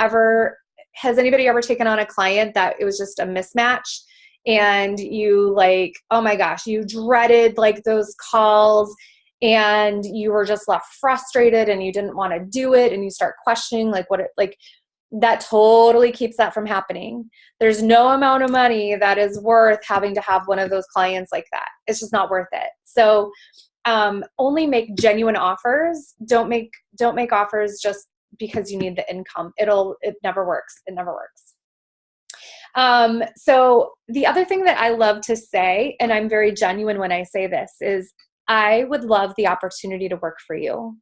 has anybody ever taken on a client that it was just a mismatch and you like, oh my gosh, you dreaded like those calls and you were just left frustrated and you didn't want to do it and you start questioning that totally keeps that from happening. There's no amount of money that is worth having to have one of those clients like that. It's just not worth it. So only make genuine offers. Don't make offers just because you need the income. It never works. It never works. So the other thing that I love to say, and I'm very genuine when I say this, is I would love the opportunity to work for you.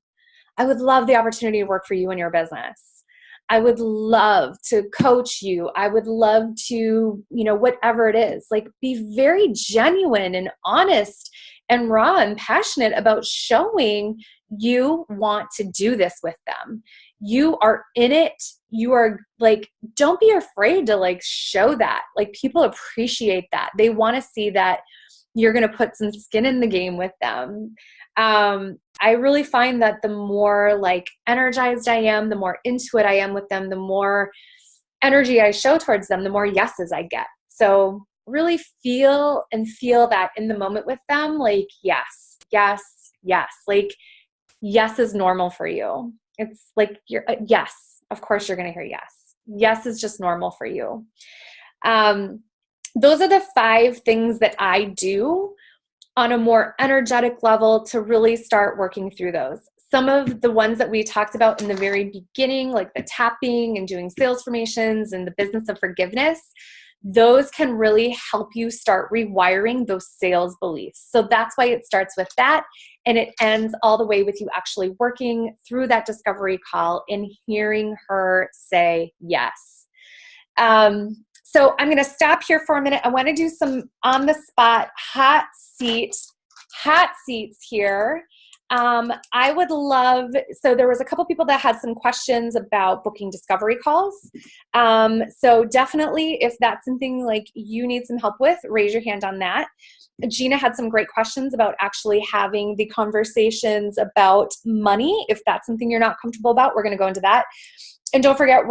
I would love the opportunity to work for you in your business. I would love to coach you. I would love to, whatever it is, like be very genuine and honest and raw and passionate about showing you want to do this with them. You are in it. You are like, don't be afraid to like show that. Like people appreciate that. They want to see that you're going to put some skin in the game with them. I really find that the more like energized I am, the more into it I am with them, the more energy I show towards them, the more yeses I get. So really feel that in the moment with them, like, yes, yes, yes. Like, yes is normal for you. It's like, yes, of course you're going to hear yes. Yes is just normal for you. Those are the 5 things that I do on a more energetic level to really start working through those. Some of the ones that we talked about in the very beginning, like the tapping and doing sales formations and the business of forgiveness, those can really help you start rewiring those sales beliefs. So that's why it starts with that. And it ends all the way with you actually working through that discovery call and hearing her say yes. So I'm going to stop here for a minute. I want to do some on the spot hot seats here. I would love, so there was a couple people that had some questions about booking discovery calls. So definitely if that's something like you need some help with, raise your hand on that. Gina had some great questions about actually having the conversations about money. If that's something you're not comfortable about, we're going to go into that. And don't forget,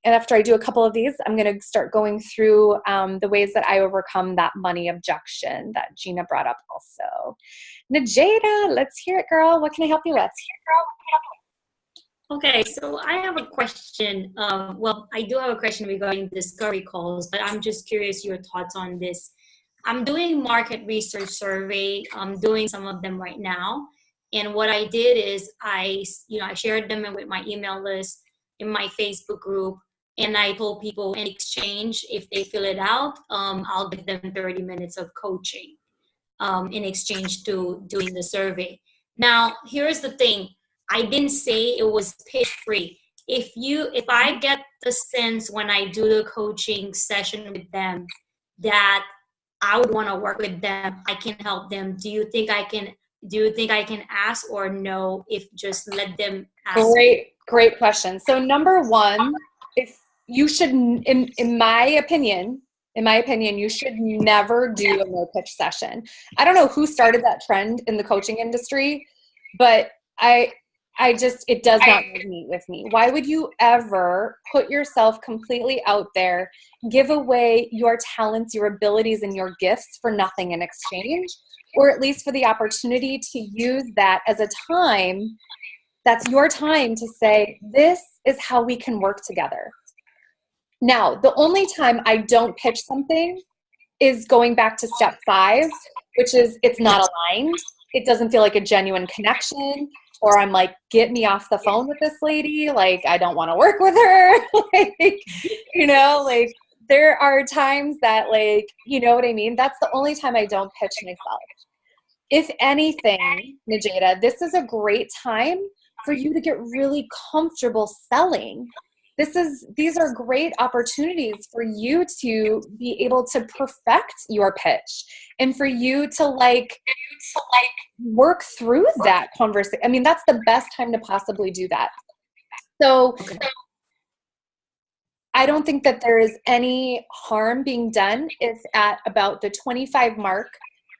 and after I do a couple of these, I'm going to start going through the ways that I overcome that money objection that Gina brought up also. Najeda, let's hear it, girl. What can I help you with? Okay, so I have a question. Well, I do have a question regarding discovery calls, but I'm just curious your thoughts on this. I'm doing market research survey. I'm doing some of them right now. And what I did is I shared them with my email list in my Facebook group. And I told people in exchange, if they fill it out, I'll give them 30 minutes of coaching in exchange to doing the survey. Now, here's the thing. I didn't say it was pitch free. If I get the sense when I do the coaching session with them that I would want to work with them, I can help them. Do you think I can ask, or no, if just let them ask? Great question. So number one, if you should, in my opinion, you should never do a no pitch session. I don't know who started that trend in the coaching industry, but it does not resonate with me. Why would you ever put yourself completely out there, give away your talents, your abilities, and your gifts for nothing in exchange, or at least for the opportunity to use that as a time that's your time to say, this is how we can work together. Now, the only time I don't pitch something is going back to step 5, which is it's not aligned. It doesn't feel like a genuine connection, or I'm like, get me off the phone with this lady. Like, I don't want to work with her. Like, there are times that, like, you know what I mean? That's the only time I don't pitch myself. If anything, Najeda, this is a great time for you to get really comfortable selling. These are great opportunities for you to be able to perfect your pitch and for you to work through that conversation. I mean, that's the best time to possibly do that. So I don't think that there is any harm being done if at about the 25 mark,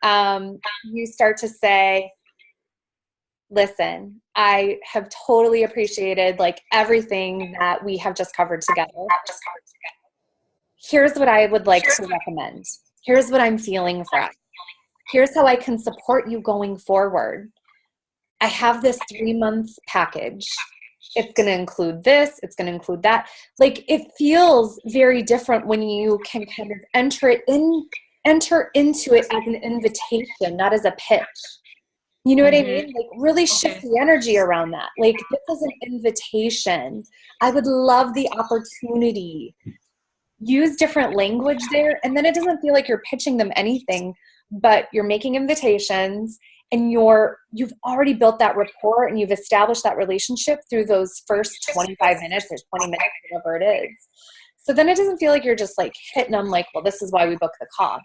you start to say, listen, I have totally appreciated everything that we have just covered together. Here's what I would like to recommend. Here's what I'm feeling for us. Here's how I can support you going forward. I have this 3-month package. It's going to include this. It's going to include that. It feels very different when you can kind of enter into it as an invitation, not as a pitch. You know what I mean? Really shift the energy around that. This is an invitation. I would love the opportunity. Use different language there, and then it doesn't feel like you're pitching them anything, but you're making invitations, and you've already built that rapport, and you've established that relationship through those first 25 minutes or 20 minutes, whatever it is. So then it doesn't feel like you're just hitting them well, this is why we booked the call.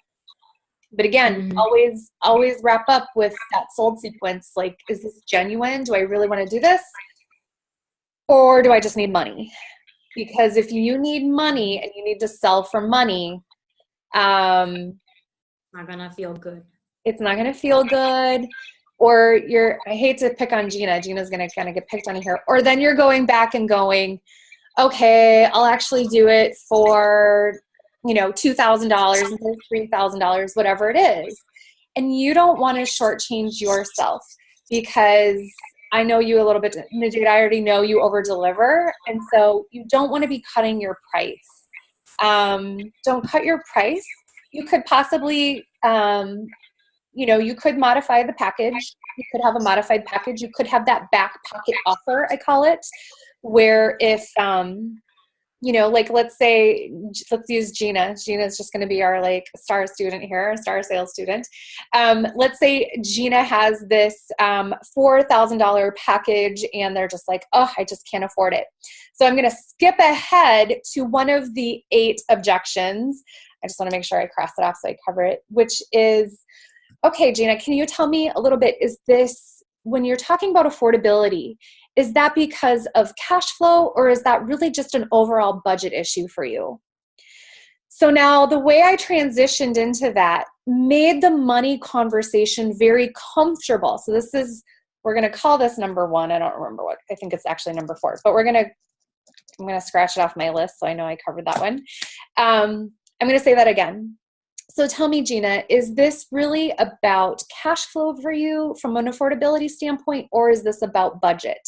But again, always wrap up with that sold sequence. Is this genuine? Do I really want to do this? Or do I just need money? Because if you need money and you need to sell for money, not gonna feel good. It's not gonna feel good. Or I hate to pick on Gina. Gina's gonna kind of get picked on here. Or then you're going back and going, okay, I'll actually do it for $2,000 instead of $3,000, whatever it is. And you don't want to shortchange yourself, because I know you a little bit, Najeda, I already know you over deliver. And so you don't want to be cutting your price. Don't cut your price. You could possibly, you could modify the package. You could have a modified package. You could have that back pocket offer, I call it, where if, like let's use Gina. Gina is just going to be our like star student here, star sales student. Let's say Gina has this $4,000 package and they're just like, oh, I just can't afford it. So I'm going to skip ahead to one of the 8 objections. I just want to make sure I cross it off so I cover it, which is, okay, Gina, can you tell me a little bit, is this, when you're talking about affordability, is that because of cash flow or is that really just an overall budget issue for you? So now the way I transitioned into that made the money conversation very comfortable. So we're going to call this number 1. I don't remember what, I think it's actually number 4, but I'm going to scratch it off my list so I know I covered that one. I'm going to say that again. So tell me, Gina, is this really about cash flow for you from an affordability standpoint, or is this about budget?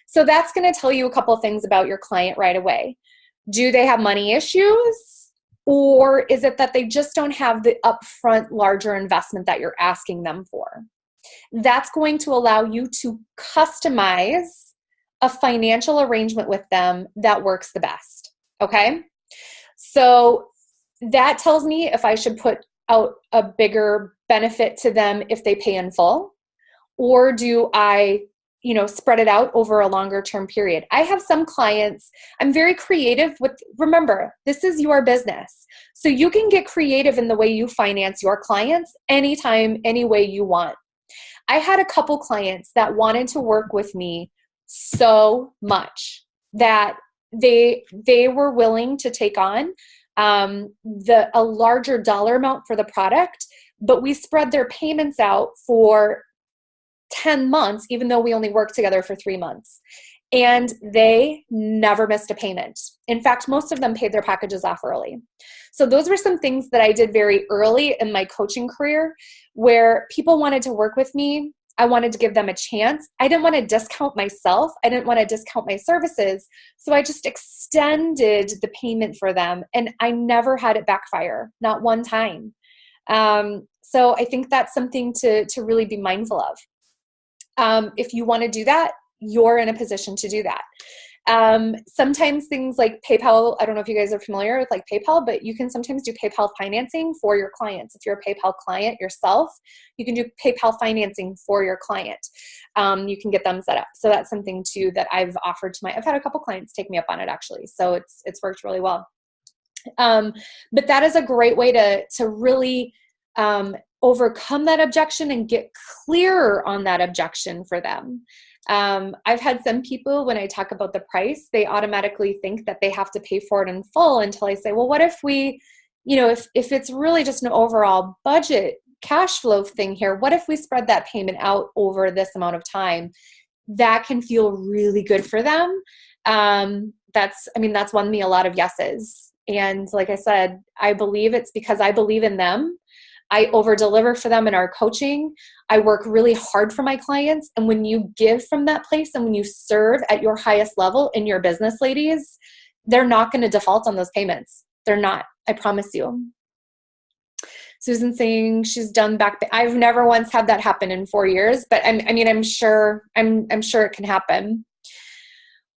So that's going to tell you a couple of things about your client right away. Do they have money issues, or is it that they just don't have the upfront larger investment that you're asking them for? That's going to allow you to customize a financial arrangement with them that works the best. Okay? So that tells me if I should put out a bigger benefit to them if they pay in full, or do I, spread it out over a longer term period. I have some clients, I'm very creative with, remember, this is your business. So you can get creative in the way you finance your clients anytime, any way you want. I had a couple clients that wanted to work with me so much that they were willing to take on a larger dollar amount for the product, but we spread their payments out for 10 months, even though we only worked together for 3 months. And they never missed a payment. In fact, most of them paid their packages off early. So those were some things that I did very early in my coaching career where people wanted to work with me. I wanted to give them a chance. I didn't want to discount myself. I didn't want to discount my services. So I just extended the payment for them. And I never had it backfire, not one time. So I think that's something to really be mindful of. If you want to do that, you're in a position to do that. Sometimes things like PayPal, I don't know if you guys are familiar with like PayPal, but you can sometimes do PayPal financing for your clients. If you're a PayPal client yourself, you can do PayPal financing for your client. You can get them set up. So that's something too that I've offered to I've had a couple clients take me up on it actually. So it's worked really well. But that is a great way to really, overcome that objection and get clearer on that objection for them. I've had some people, when I talk about the price, they automatically think that they have to pay for it in full until I say, well, what if we, if it's really just an overall budget cash flow thing here, what if we spread that payment out over this amount of time? That can feel really good for them. That's won me a lot of yeses. And like I said, I believe it's because I believe in them. I over-deliver for them in our coaching. I work really hard for my clients. And when you give from that place and when you serve at your highest level in your business, ladies, they're not going to default on those payments. They're not. I promise you. Susan's saying she's done back. I've never once had that happen in 4 years, but I'm sure it can happen.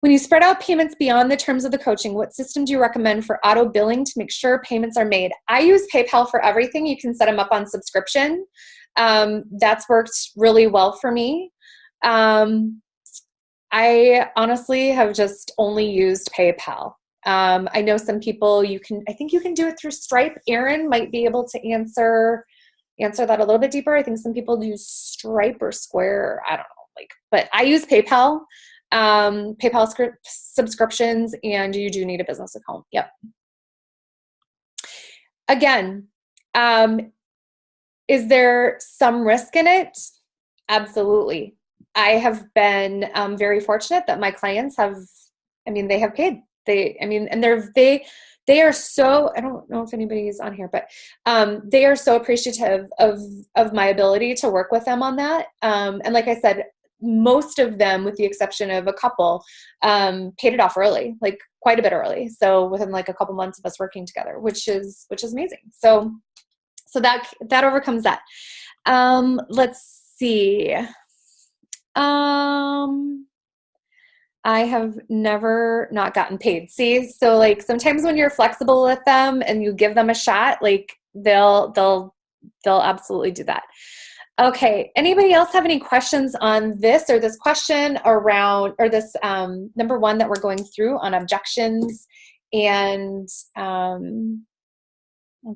When you spread out payments beyond the terms of the coaching, what system do you recommend for auto billing to make sure payments are made? I use PayPal for everything. You can set them up on subscription. That's worked really well for me. I honestly have just only used PayPal. I know some people I think you can do it through Stripe. Erin might be able to answer that a little bit deeper. I think some people use Stripe or Square. I don't know, but I use PayPal. PayPal subscriptions, and you do need a business account. Yep. Again, is there some risk in it? Absolutely. I have been very fortunate that my clients have paid. They are so, I don't know if anybody's on here, but they are so appreciative of my ability to work with them on that. And like I said, most of them, with the exception of a couple, paid it off early, like quite a bit early. So within like a couple months of us working together, which is amazing. So that overcomes that. Let's see. I have never not gotten paid. See, so like sometimes when you're flexible with them and you give them a shot, like they'll absolutely do that. Okay. Anybody else have any questions on this or this question around, or this number one that we're going through on objections? And I'll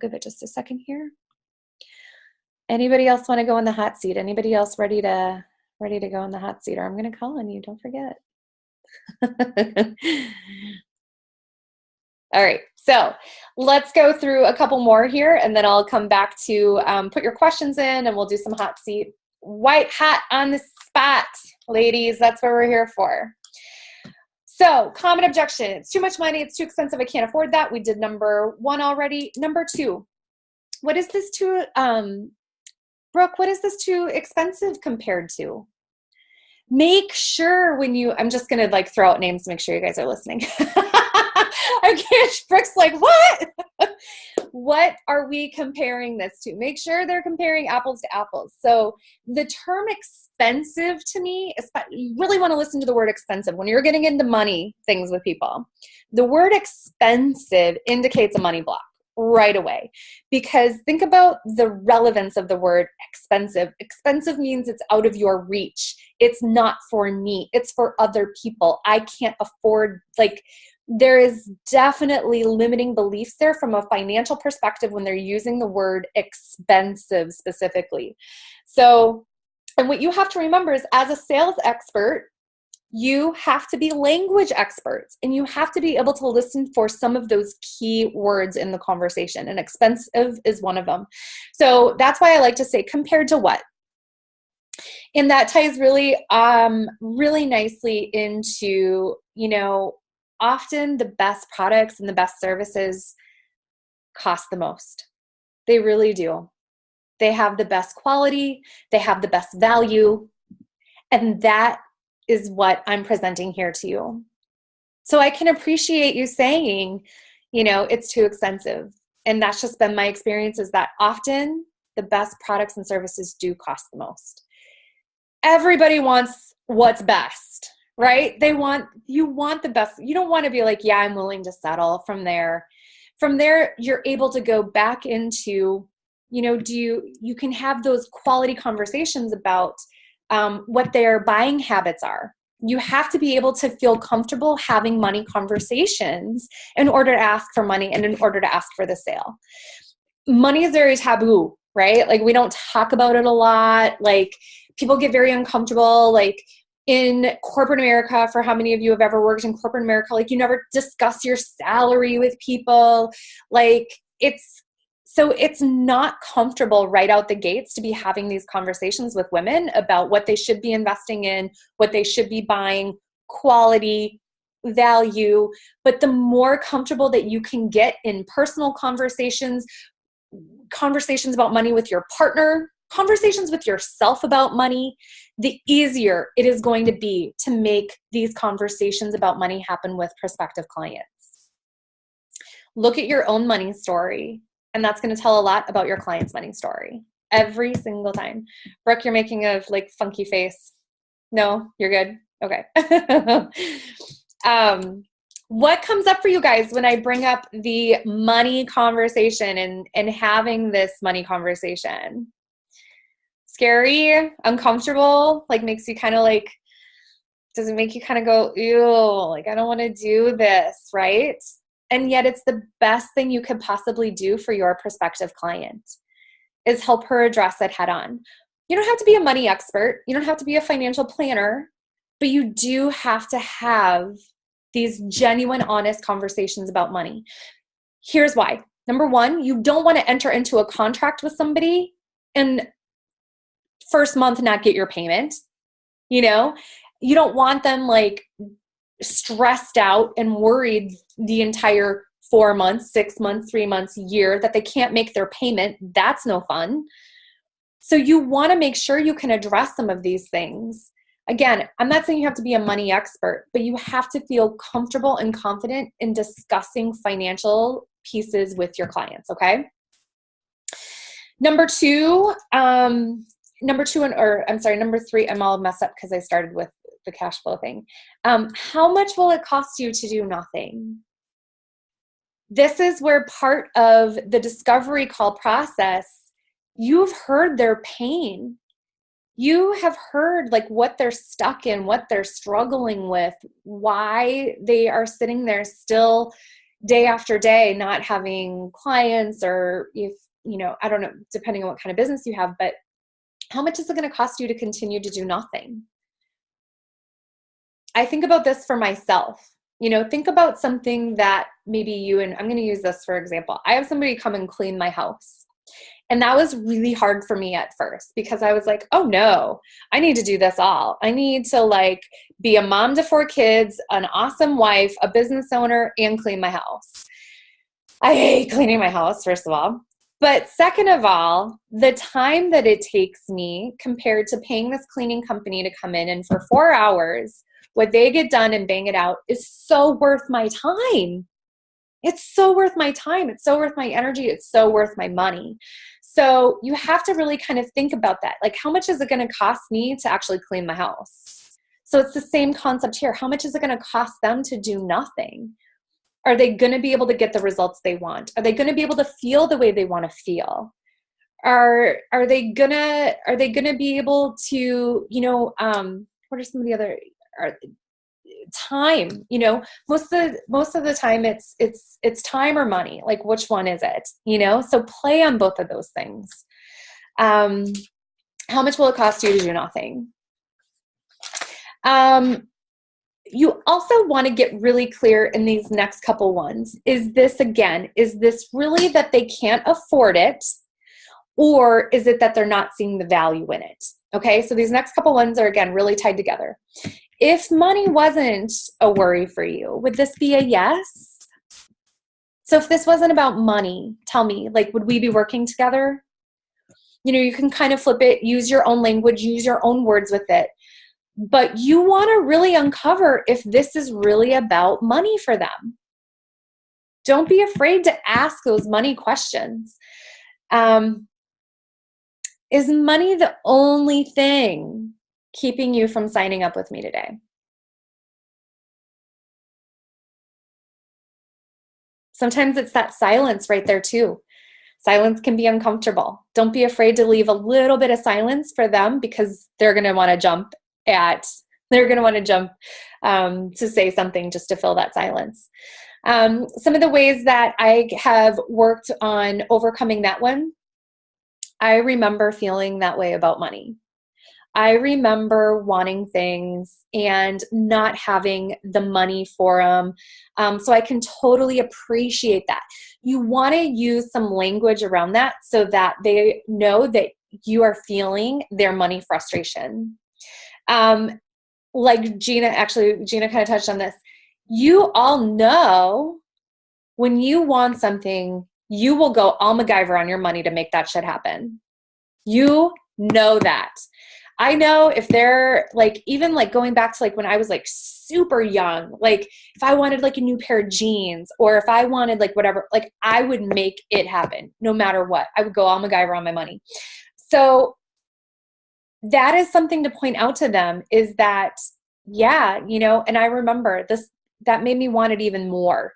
give it just a second here. Anybody else want to go in the hot seat? Anybody else ready to go in the hot seat? Or I'm going to call on you. Don't forget. All right, so let's go through a couple more here, and then I'll come back to put your questions in, and we'll do some hot seat. White hat on the spot, ladies. That's what we're here for. So, common objection. It's too much money. It's too expensive. I can't afford that. We did number one already. Number two, what is this too, Brooke, what is this too expensive compared to? Make sure when you, I'm just going to like throw out names to make sure you guys are listening. I can't, Brooke's like, what? What are we comparing this to? Make sure they're comparing apples to apples. So the term expensive to me, you really want to listen to the word expensive. When you're getting into money things with people, the word expensive indicates a money block right away, because think about the relevance of the word expensive. Expensive means it's out of your reach. It's not for me. It's for other people. I can't afford, like, there is definitely limiting beliefs there from a financial perspective when they're using the word expensive specifically. So, and what you have to remember is, as a sales expert, you have to be language experts, and you have to be able to listen for some of those key words in the conversation, and expensive is one of them. So that's why I like to say compared to what? And that ties really, really nicely into, often the best products and the best services cost the most. They really do. They have the best quality, they have the best value, and that is what I'm presenting here to you. So I can appreciate you saying, it's too expensive. And that's just been my experience, is that often the best products and services do cost the most. Everybody wants what's best, right? You want the best. You don't want to be like, yeah, I'm willing to settle from there. From there, you're able to go back into, you can have those quality conversations about what their buying habits are. You have to be able to feel comfortable having money conversations in order to ask for money and in order to ask for the sale. Money is very taboo, right? Like, we don't talk about it a lot. Like, people get very uncomfortable. Like, in corporate America, for how many of you have ever worked in corporate America, like, you never discuss your salary with people. Like, it's not comfortable right out the gates to be having these conversations with women about what they should be investing in, what they should be buying, quality, value. But the more comfortable that you can get in personal conversations about money with your partner, conversations with yourself about money, the easier it is going to be to make these conversations about money happen with prospective clients. Look at your own money story, and that's going to tell a lot about your client's money story every single time. Brooke, you're making a funky face. No, you're good. Okay. What comes up for you guys when I bring up the money conversation and having this money conversation? Scary, uncomfortable, makes you kind of does it make you kind of go, ew, I don't want to do this, right? And yet it's the best thing you could possibly do for your prospective client, is help her address it head on. You don't have to be a money expert. You don't have to be a financial planner, but you do have to have these genuine, honest conversations about money. Here's why. Number one, you don't want to enter into a contract with somebody and first month not get your payment. You don't want them stressed out and worried the entire 4 months, 6 months, 3 months, year that they can't make their payment. That's no fun. So you want to make sure you can address some of these things. Again, I'm not saying you have to be a money expert, but you have to feel comfortable and confident in discussing financial pieces with your clients, okay? Number three, I'm all messed up because I started with the cash flow thing. How much will it cost you to do nothing? This is where part of the discovery call process, you've heard their pain. You have heard like what they're stuck in, what they're struggling with, why they are sitting there still day after day, not having clients, or if, I don't know, depending on what kind of business you have, but how much is it going to cost you to continue to do nothing? I think about this for myself. Think about something that maybe you, and I'm going to use this for example. I have somebody come and clean my house. And that was really hard for me at first because I was like, oh no, I need to do this all. I need to like be a mom to 4 kids, an awesome wife, a business owner, and clean my house. I hate cleaning my house, first of all. But second of all, the time that it takes me compared to paying this cleaning company to come in and for 4 hours, what they get done and bang it out is so worth my time. It's so worth my time. It's so worth my energy. It's so worth my money. So you have to really kind of think about that. Like, how much is it going to cost me to actually clean my house? So it's the same concept here. How much is it going to cost them to do nothing? Are they going to be able to get the results they want? Are they going to be able to feel the way they want to feel? Are they gonna be able to, what are some of the other time? Most of the time it's time or money. Like, which one is it? So play on both of those things. How much will it cost you to do nothing? You also want to get really clear in these next couple ones. Is this really that they can't afford it? Or is it that they're not seeing the value in it? Okay, so these next couple ones are, again, really tied together. If money wasn't a worry for you, would this be a yes? So if this wasn't about money, tell me, like, would we be working together? You can kind of flip it, use your own language, use your own words with it. But you want to really uncover if this is really about money for them. Don't be afraid to ask those money questions. Is money the only thing keeping you from signing up with me today? Sometimes it's that silence right there too. Silence can be uncomfortable. Don't be afraid to leave a little bit of silence for them, because they're going to want to jump to say something just to fill that silence. Some of the ways that I have worked on overcoming that one, I remember feeling that way about money. I remember wanting things and not having the money for them. So I can totally appreciate that. You want to use some language around that so that they know that you are feeling their money frustration. Like Gina kind of touched on this. You all know when you want something, you will go all MacGyver on your money to make that shit happen. You know that. I know if they're like, even like going back to like when I was like super young, like if I wanted like a new pair of jeans, or if I wanted like whatever, like I would make it happen no matter what. I would go all MacGyver on my money. So that is something to point out to them, is that, yeah, and I remember this, that made me want it even more.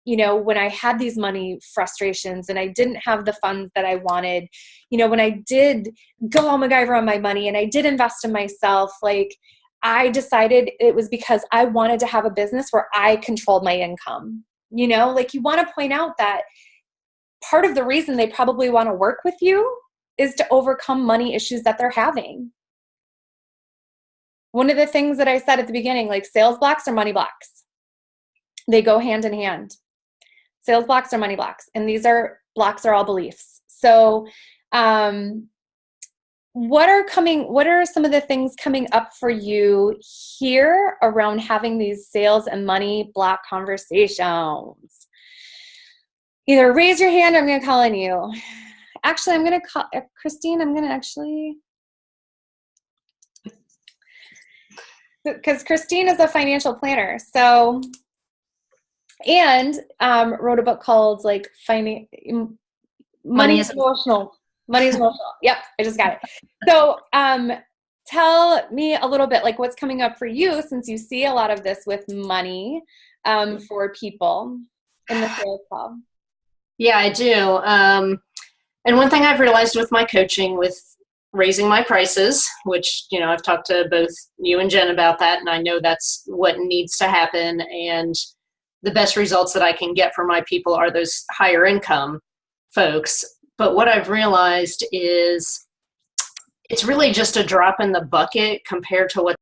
When I had these money frustrations and I didn't have the funds that I wanted, when I did go all MacGyver on my money and I did invest in myself, like I decided it was because I wanted to have a business where I controlled my income. Like you want to point out that part of the reason they probably want to work with you is to overcome money issues that they're having. One of the things that I said at the beginning, like sales blocks or money blocks, they go hand in hand. Sales blocks or money blocks. And these are blocks are all beliefs. So what are some of the things coming up for you here around having these sales and money block conversations? Either raise your hand or I'm going to call on you. Actually, I'm going to call Christine. I'm going to actually, because Christine is a financial planner. So, and wrote a book called like Money is Emotional. Money is Emotional. Yep, I just got it. So tell me a little bit, like, what's coming up for you, since you see a lot of this with money for people in the sales call. Yeah, I do. And one thing I've realized with my coaching, with raising my prices, which, you know, I've talked to both you and Jen about that, and I know that's what needs to happen. And the best results that I can get for my people are those higher income folks. But what I've realized is it's really just a drop in the bucket compared to what